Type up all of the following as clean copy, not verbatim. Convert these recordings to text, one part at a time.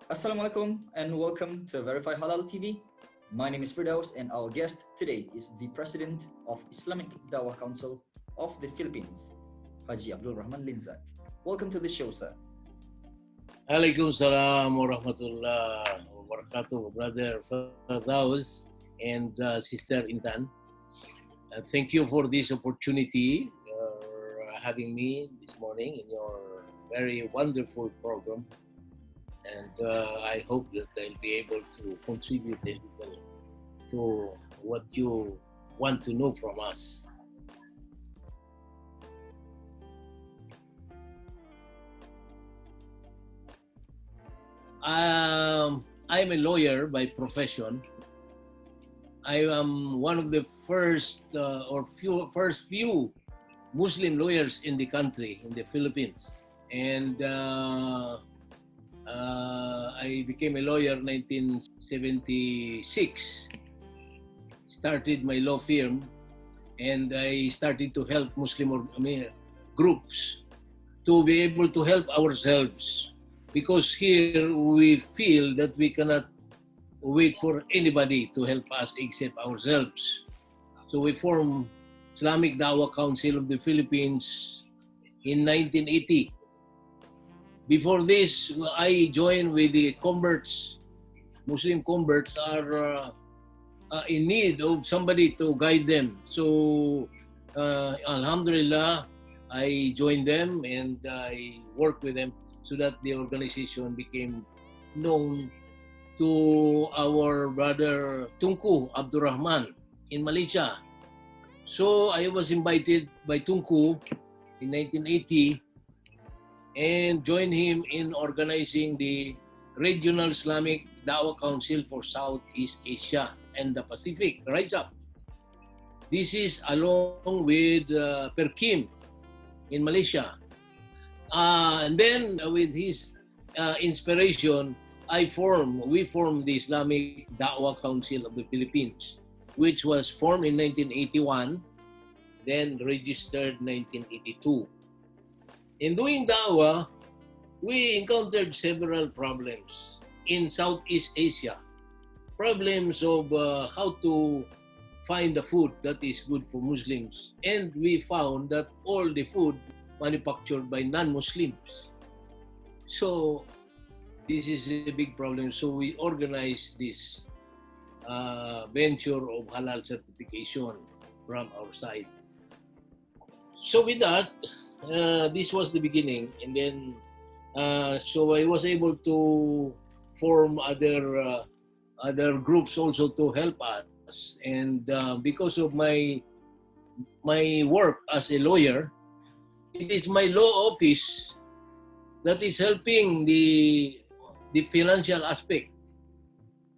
Assalamualaikum and welcome to Verify Halal TV. My name is Firdaus and our guest today is the President of Islamic Da'wah Council of the Philippines, Haji Abdul Rahman Linzag. Welcome to the show, sir. Waalaikumsalam warahmatullahi wabarakatuh, Brother Firdaus and Sister Intan. Thank you for this opportunity having me this morning in your very wonderful program. And I hope that I'll be able to contribute a little to what you want to know from us. I'm a lawyer by profession. I am one of the first few Muslim lawyers in the country, in the Philippines. And I became a lawyer in 1976. Started my law firm, and I started to help groups to be able to help ourselves. Because here we feel that we cannot wait for anybody to help us except ourselves. So we formed Islamic Da'wah Council of the Philippines in 1980. Before this, I joined with the converts. Muslim converts are in need of somebody to guide them. So, Alhamdulillah, I joined them and I worked with them so that the organization became known to our brother Tunku Abdul Rahman in Malaysia. So I was invited by Tunku in 1980 and joined him in organizing the Regional Islamic Da'wah Council for Southeast Asia and the Pacific. Rise up. This is along with Perkim in Malaysia. And then with his inspiration, we formed the Islamic Da'wah Council of the Philippines, which was formed in 1981, then registered 1982. In doing da'wah, we encountered several problems in Southeast Asia. Problems of how to find the food that is good for Muslims. And we found that all the food manufactured by non-Muslims. So this is a big problem. So we organized this venture of Halal certification from our side. So with that, this was the beginning. And then, so I was able to form other groups also to help us. And because of my work as a lawyer, it is my law office that is helping the financial aspect.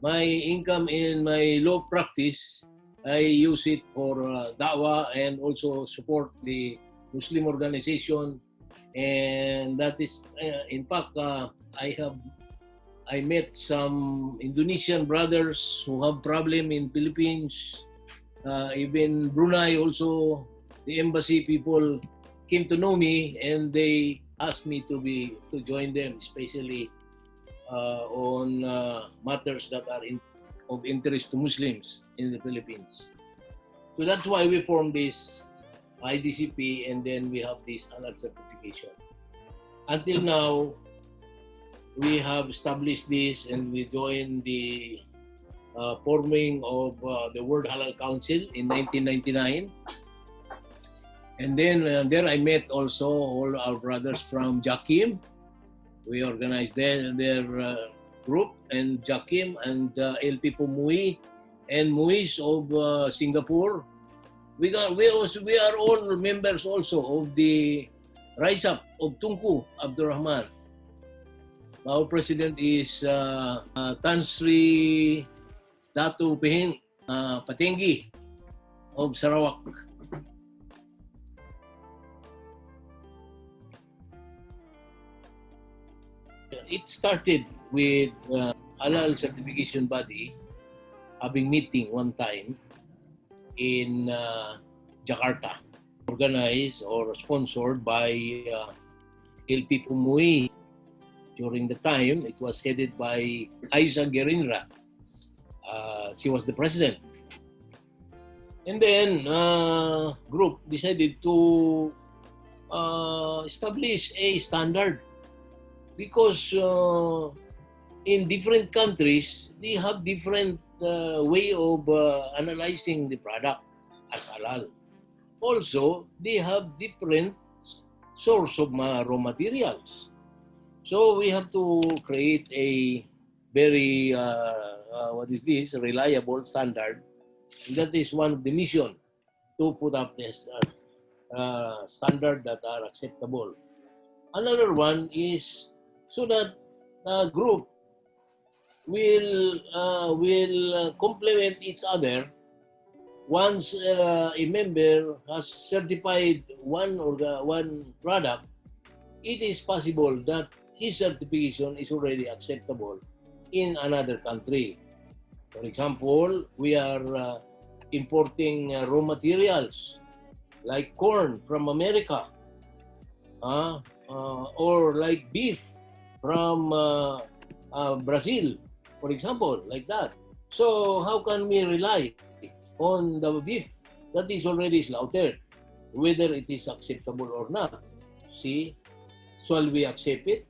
My income in my law practice, I use it for da'wah and also support the Muslim organization. And that is, in fact, I met some Indonesian brothers who have problem in Philippines. Even Brunei also, the embassy people came to know me and they asked me to join them, especially on matters that are of interest to Muslims in the Philippines. So that's why we formed this IDCP, and then we have this Halal certification. Until now, we have established this, and we joined the forming of the World Halal Council in 1999. And then there I met also all our brothers from Jakim. We organized their group, and Jakim and LP Pumui and Muis of Singapore. We are all members also of the Rise Up of Tunku Abdul Rahman. Our president is Tan Sri Datu Pehin Patengi of Sarawak. It started with Halal certification body having meeting one time in Jakarta, organized or sponsored by LP Pumui During the time, it was headed by Aiza Guerinra. She was the president. And then, group decided to establish a standard because in different countries, they have different way of analyzing the product as halal. Also, they have different source of raw materials. So we have to create a very, reliable standard. And that is one of the mission, to put up this standard that are acceptable. Another one is so that group will complement each other. Once a member has certified one product, it is possible that his certification is already acceptable in another country. For example, we are importing raw materials like corn from America, or like beef from Brazil, for example, like that. So how can we rely on the beef that is already slaughtered, whether it is acceptable or not? See, shall we accept it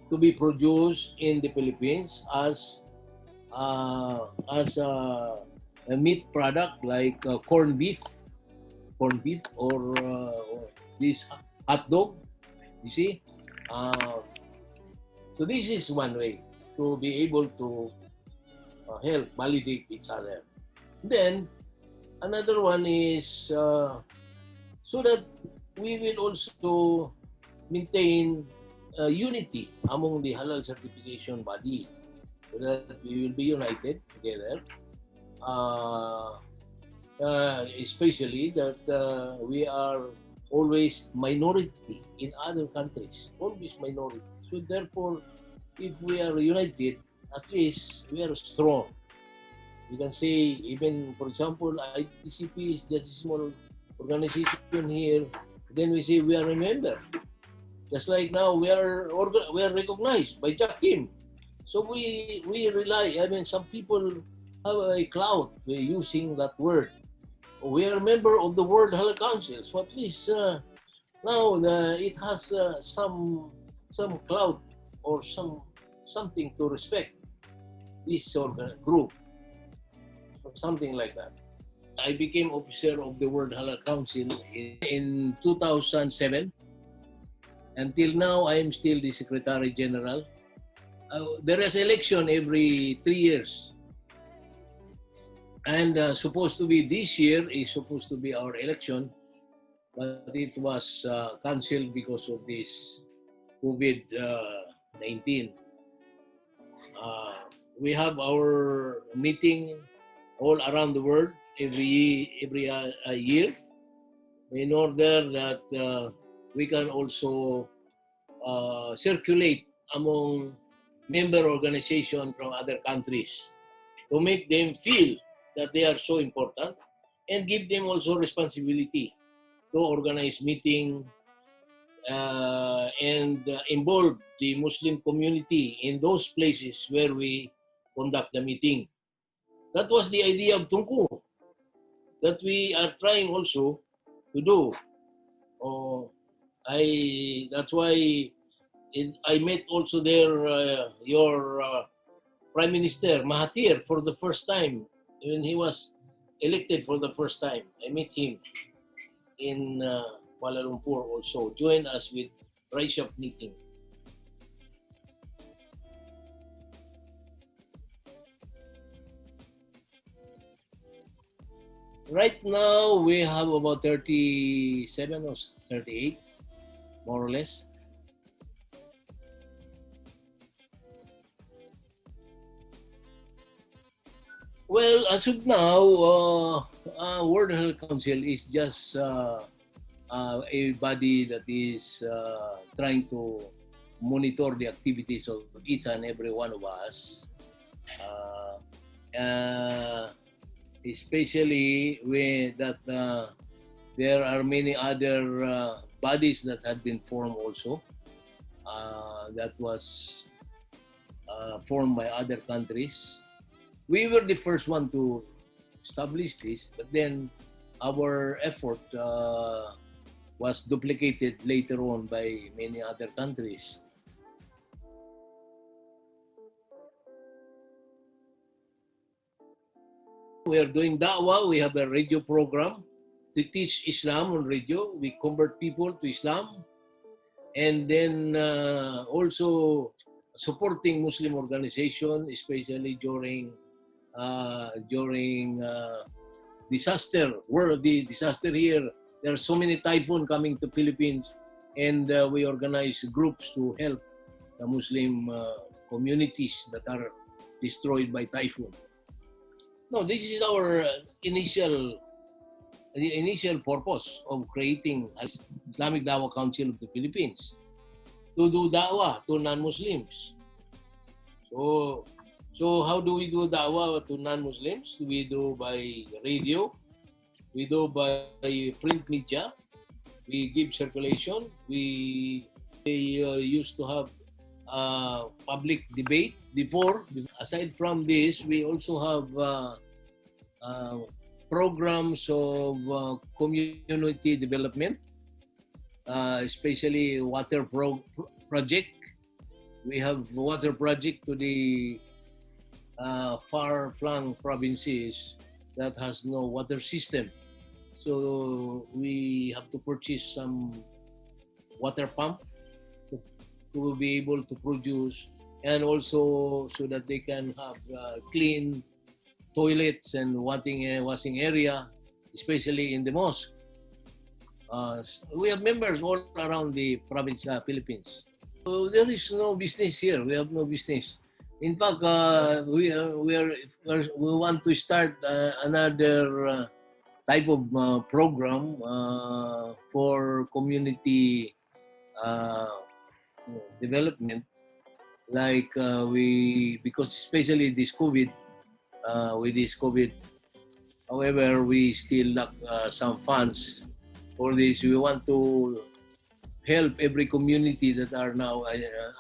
to be produced in the Philippines as a meat product like corned beef, or this hot dog? You see, so this is one way to be able to help validate each other. Then another one is so that we will also maintain unity among the halal certification body, so that we will be united together, especially that we are always minority in other countries, always minority. So therefore, if we are united, at least we are strong. You can say, even for example, IDCP is just a small organization here. Then we say we are a member. Just like now, we are recognized by Jack Kim. So we rely. I mean, some people have a clout using that word. We are a member of the World Halal Council. So at least now it has some clout or something to respect this group. Something like that. I became officer of the World Halal Council in 2007. Until now, I am still the Secretary General. There is election every 3 years. And supposed to be this year is supposed to be our election, but it was cancelled because of this COVID-19. We have our meeting all around the world every year, in order that we can also circulate among member organizations from other countries to make them feel that they are so important, and give them also responsibility to organize meeting and involve the Muslim community in those places where we conduct the meeting. That was the idea of Tungku that we are trying also to do. That's why I met also there your Prime Minister Mahathir for the first time when he was elected for the first time. I met him in Kuala Lumpur also. Join us with Rise Up meeting. Right now, we have about 37 or 38, more or less. Well, as of now, World Health Council is just a body that is trying to monitor the activities of each and every one of us. Especially when that there are many other bodies that have been formed also. that was formed by other countries. We were the first one to establish this, but then our effort was duplicated later on by many other countries. We are doing da'wah. We have a radio program to teach Islam on radio. We convert people to Islam. And then also supporting Muslim organization, especially during disaster. World the disaster here. There are so many typhoon coming to Philippines, and we organize groups to help the Muslim communities that are destroyed by typhoon. No, this is our initial purpose of creating Islamic Da'wah Council of the Philippines, to do da'wah to non-Muslims. So how do we do da'wah to non-Muslims? We do by radio, we do by print media, we give circulation, we used to have public debate before. Aside from this, we also have programs of community development, especially water project. We have water project to the far-flung provinces that has no water system. So we have to purchase some water pump to be able to produce, and also so that they can have clean toilets and washing area, especially in the mosque. We have members all around the province, Philippines. So there is no business here. We have no business. In fact, we want to start another type of program for community development, like because especially this COVID, with this COVID, however, we still lack some funds for this. We want to help every community that are now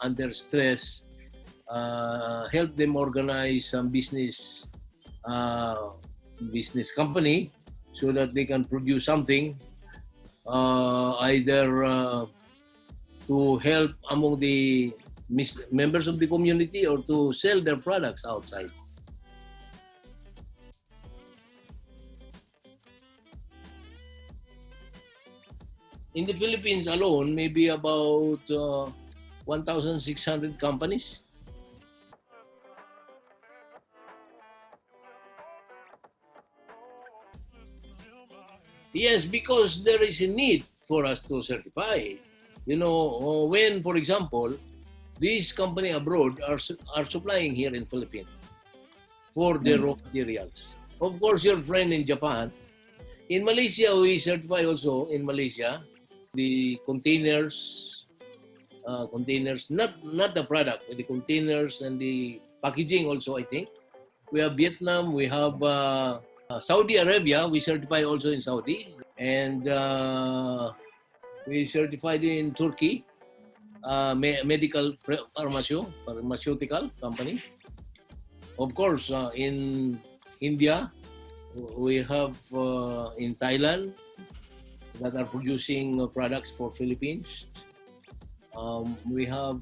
under stress, help them organize some business company so that they can produce something, either to help among the members of the community or to sell their products outside. In the Philippines alone, maybe about 1,600 companies. Yes, because there is a need for us to certify. You know, when, for example, these companies abroad are supplying here in Philippines for the raw materials. Of course, your friend in Japan. In Malaysia, we certify also in Malaysia the containers, not the product, but the containers and the packaging also, I think. We have Vietnam, we have Saudi Arabia, we certify also in Saudi, and we certified in Turkey, medical pharmaceutical company. Of course, in India, we have in Thailand that are producing products for Philippines. We have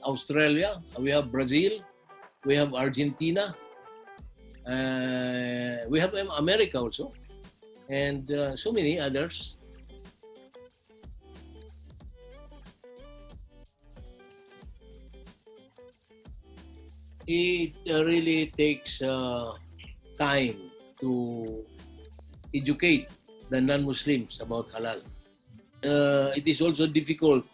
Australia, we have Brazil, we have Argentina, we have America also, and so many others. It really takes time to educate the non-Muslims about halal. It is also difficult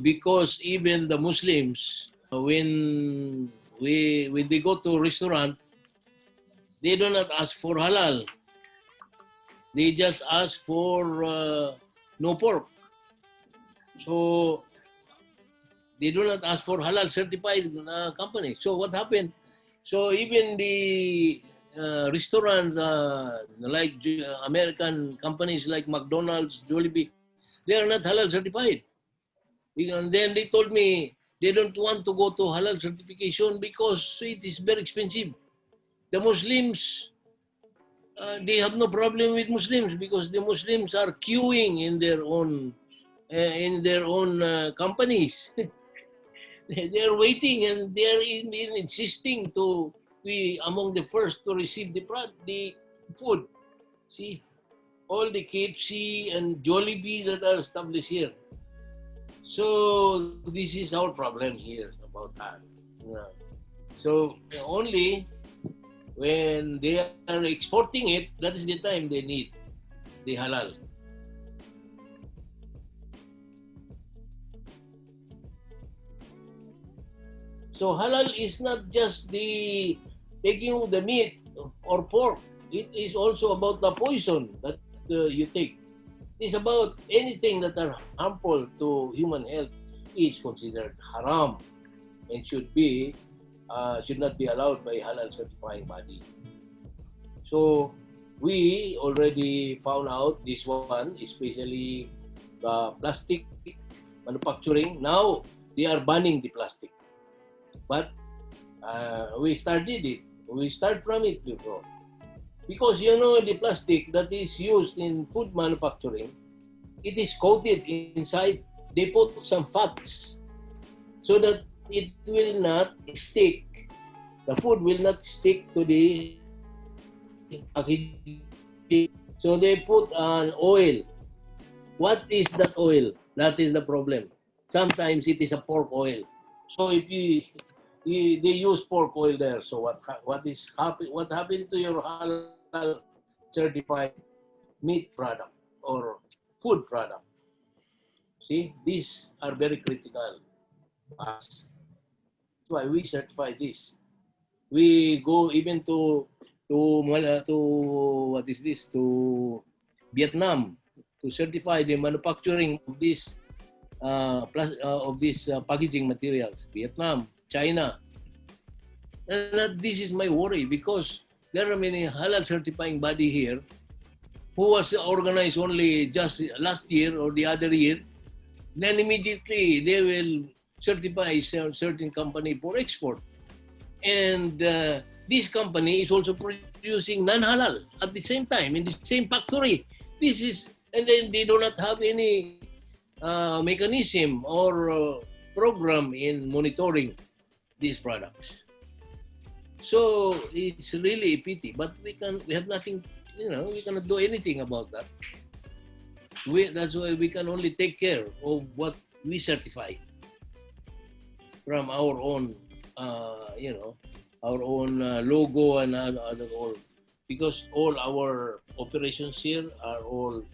because even the Muslims, when they go to a restaurant, they do not ask for halal. They just ask for no pork. So they do not ask for halal certified company. So what happened? So even the restaurants like American companies like McDonald's, Jollibee, they are not halal certified. And then they told me they don't want to go to halal certification because it is very expensive. The Muslims, they have no problem with Muslims because the Muslims are queuing in their own companies. They are waiting and they are insisting to be among the first to receive the food. See, all the KFC and Jollibee that are established here. So this is our problem here about that. Yeah. So only when they are exporting it, that is the time they need the halal. So halal is not just the taking of the meat or pork. It is also about the poison that you take. It's about anything that are harmful to human health is considered haram and should not be allowed by halal certifying body. So we already found out this one, especially the plastic manufacturing. Now they are banning the plastic, but we started it. We start from it before. Because you know the plastic that is used in food manufacturing, it is coated inside. They put some fats so that it will not stick. The food will not stick to the packaging. So they put an oil. What is that oil? That is the problem. Sometimes it is a pork oil. So if they use pork oil there, so what happened to your halal certified meat product or food product? See, these are very critical. That's why we certify this. We go even to what is this, to Vietnam to certify the manufacturing of these packaging materials. Vietnam, China. And this is my worry because there are many halal certifying body here who was organized only just last year or the other year. Then immediately they will certify a certain company for export. And this company is also producing non-halal at the same time in the same factory. And then they do not have any mechanism or program in monitoring these products. So it's really a pity, but we have nothing, we cannot do anything about that. That's why we can only take care of what we certify from our own, our own logo and other all, because all our operations here are all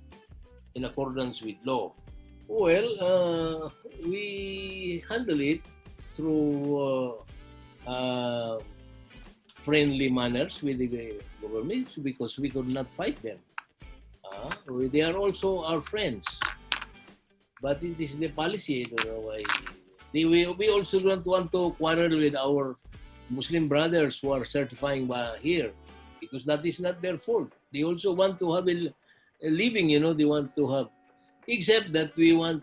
in accordance with law. Well, we handle it through friendly manners with the government because we could not fight them. They are also our friends, but it is the policy. I don't know why. We also don't want to quarrel with our Muslim brothers who are certifying here because that is not their fault. They also want to have a living, they want to have, except that we want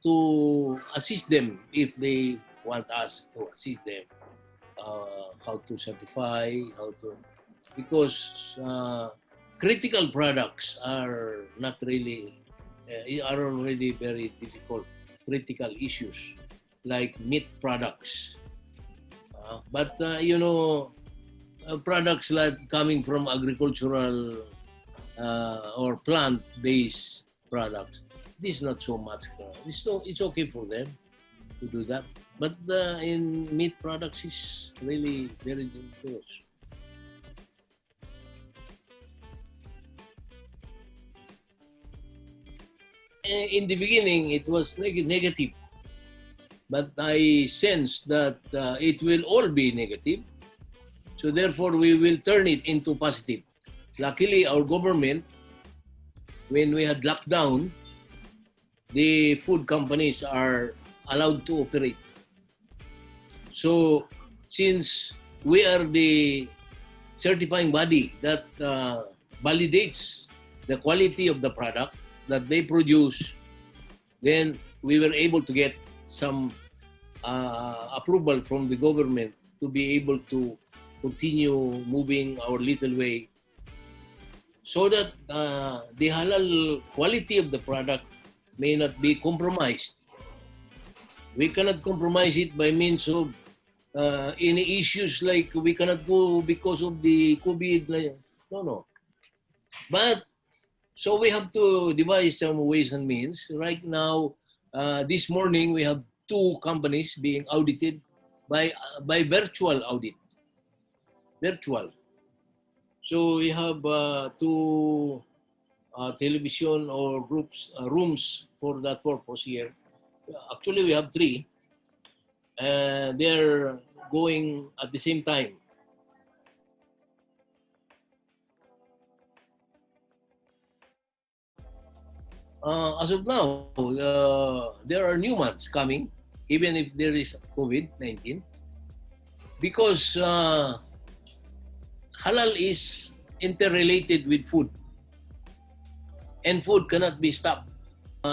to assist them if they want us to assist them. How to certify, because critical products are not really, are already very difficult, critical issues like meat products. But products like coming from agricultural or plant-based products, this is not so much. It's okay for them to do that. But in meat products, is really very dangerous. In the beginning, it was negative. But I sense that it will all be negative. So therefore, we will turn it into positive. Luckily, our government, when we had lockdown, the food companies are allowed to operate. So since we are the certifying body that validates the quality of the product that they produce, then we were able to get some approval from the government to be able to continue moving our little way, so that the halal quality of the product may not be compromised. We cannot compromise it by means of any issues like we cannot go because of the COVID. No. But so we have to devise some ways and means. Right now, this morning we have 2 companies being audited by virtual audit. Virtual. So we have 2 television or rooms for that purpose here. Actually, we have 3. They're going at the same time. As of now, there are new ones coming, even if there is COVID-19, because halal is interrelated with food, and food cannot be stopped.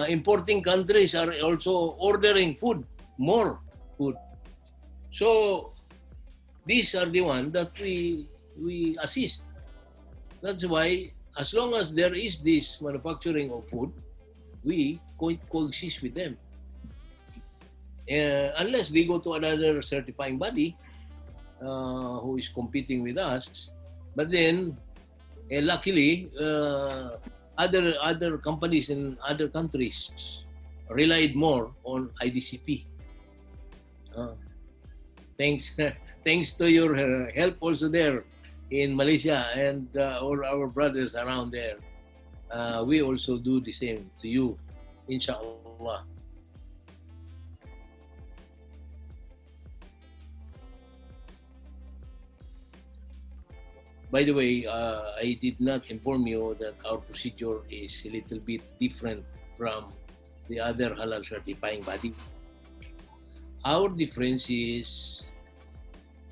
Importing countries are also ordering more food. So these are the ones that we assist. That's why, as long as there is this manufacturing of food, we coexist with them. Unless we go to another certifying body who is competing with us. But then, luckily, other companies in other countries relied more on IDCP. Thanks to your help also there in Malaysia and all our brothers around there. We also do the same to you, inshallah. By the way, I did not inform you that our procedure is a little bit different from the other halal certifying body. Our difference is,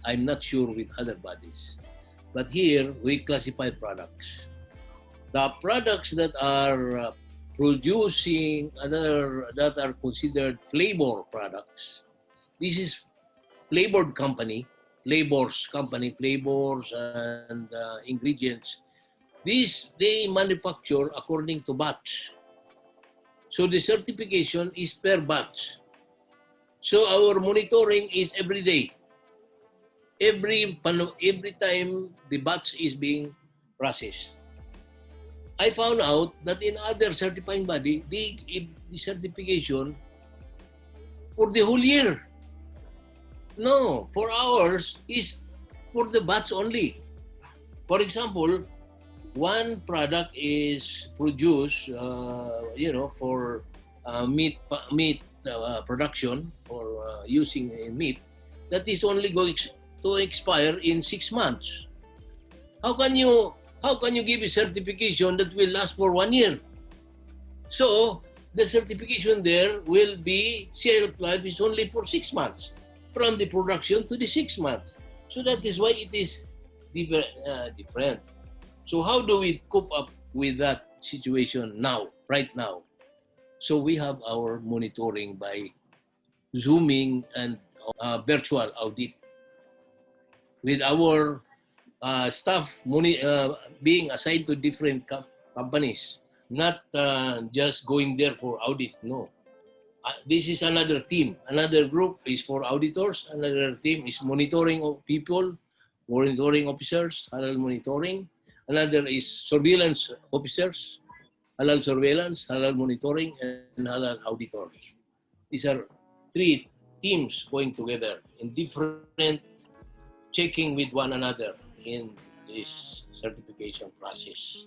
I'm not sure with other bodies, but here we classify products. The products that are producing that are considered flavor products. This is flavored company, flavors and ingredients. These they manufacture according to batch. So the certification is per batch. So our monitoring is every day. Every time the batch is being processed. I found out that in other certifying body, the certification for the whole year. No, for ours is for the batch only. For example, one product is produced, for meat production, for using meat, that is only going to expire in 6 months. How can you give a certification that will last for 1 year? So the certification there will be shelf life is only for 6 months, from the production to the 6 months. So that is why it is different. So how do we cope up with that situation now, right now? So we have our monitoring by Zooming and virtual audit with our staff being assigned to different companies, not just going there for audit, no. This is another team. Another group is for auditors. Another team is monitoring of people, monitoring officers, halal monitoring. Another is surveillance officers, halal surveillance, halal monitoring, and halal auditors. These are 3 teams going together in different checking with one another in this certification process.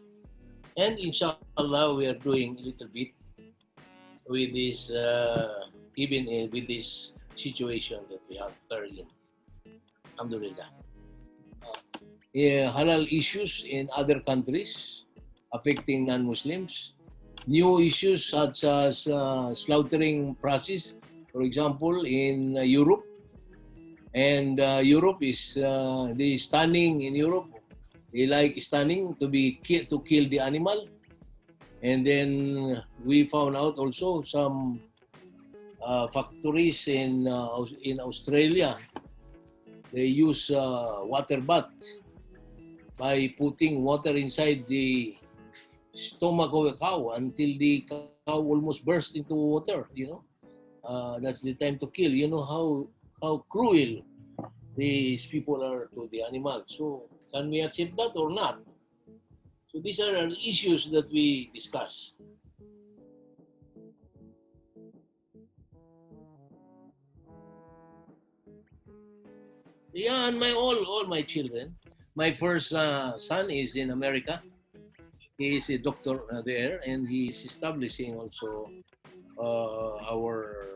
And inshallah, we are doing a little bit with this, even with this situation that we have currently. Alhamdulillah. Halal issues in other countries affecting non-Muslims. New issues such as slaughtering process, for example, in Europe. And Europe is the stunning in Europe. They like stunning to kill the animal. And then we found out also some factories in Australia. They use water bath by putting water inside the stomach of a cow until the cow almost bursts into water. That's the time to kill. You know how cruel these people are to the animal. So can we accept that or not? So these are issues that we discuss. Yeah, and all my children. My first son is in America. He is a doctor there, and he is establishing also our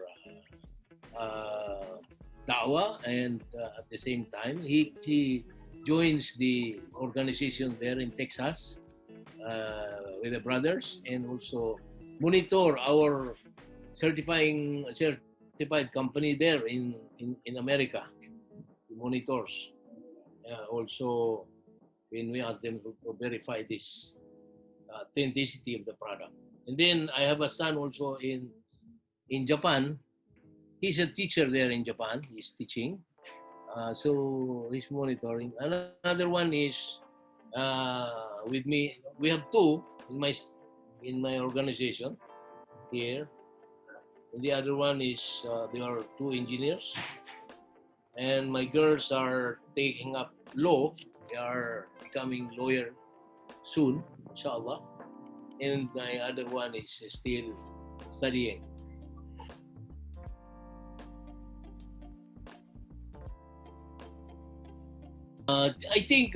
da'wah, and at the same time, he joins the organization there in Texas with the brothers, and also monitor our certified company there in America. He monitors also when we ask them to verify this authenticity of the product. And then I have a son also in Japan. He's a teacher there in Japan. He's teaching. So he's monitoring. Another one is with me. We have two in my organization here. And the other one is they are two engineers. And my girls are taking up law. They are becoming lawyer soon, inshallah. And my other one is still studying. I think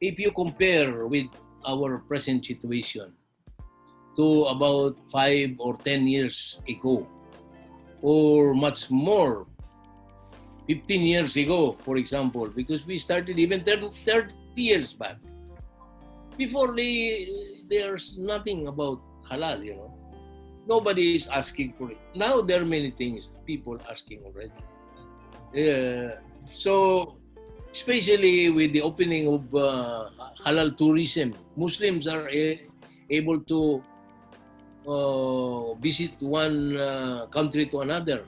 if you compare with our present situation to about 5 or 10 years ago, or much more, 15 years ago, for example, because we started even 30 years back. Before there's nothing about halal, Nobody is asking for it. Now there are many things people asking already. So, especially with the opening of halal tourism, Muslims are able to visit one country to another.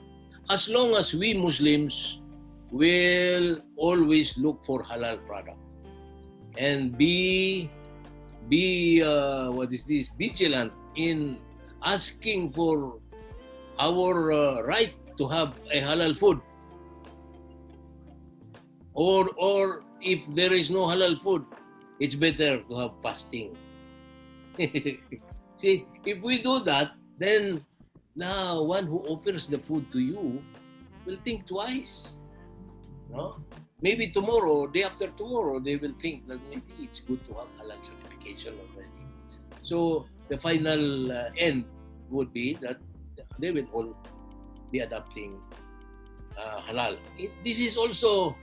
As long as we Muslims will always look for halal product and be vigilant in asking for our right to have a halal food. Or if there is no halal food, it's better to have fasting. See, if we do that, then now one who offers the food to you will think twice. No? Maybe tomorrow, day after tomorrow, they will think that maybe it's good to have halal certification already. So the final end would be that they will all be adopting halal. This is also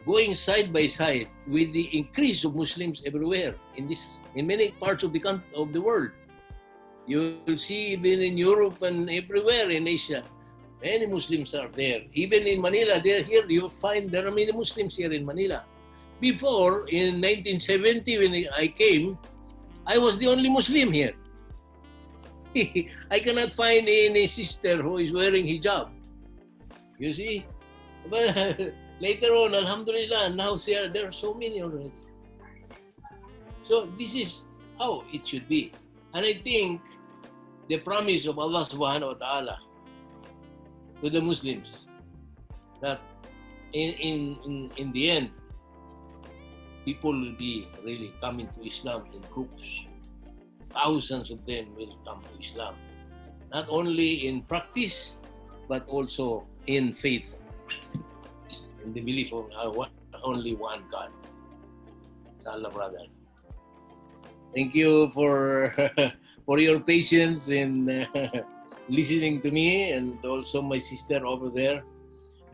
going side by side with the increase of Muslims everywhere in many parts of the world. You will see even in Europe and everywhere in Asia, many Muslims are there. Even in Manila, you find there are many Muslims here in Manila. Before, in 1970, when I came, I was the only Muslim here. I cannot find any sister who is wearing hijab. You see? But later on, alhamdulillah, now there are so many already. So this is how it should be. And I think the promise of Allah subhanahu wa ta'ala to the Muslims that in the end, people will be really coming to Islam in groups. Thousands of them will come to Islam. Not only in practice, but also in faith. In the belief of only one God. Inshallah, brother. Thank you for your patience in listening to me, and also my sister over there.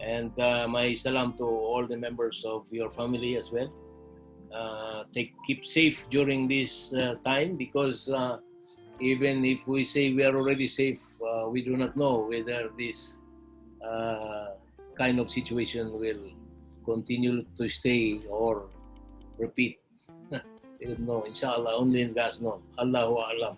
And my salam to all the members of your family as well. Keep safe during this time, because even if we say we are already safe, we do not know whether this kind of situation will continue to stay or repeat. We don't know. Inshallah, only in God's knows. Allahu A'lam.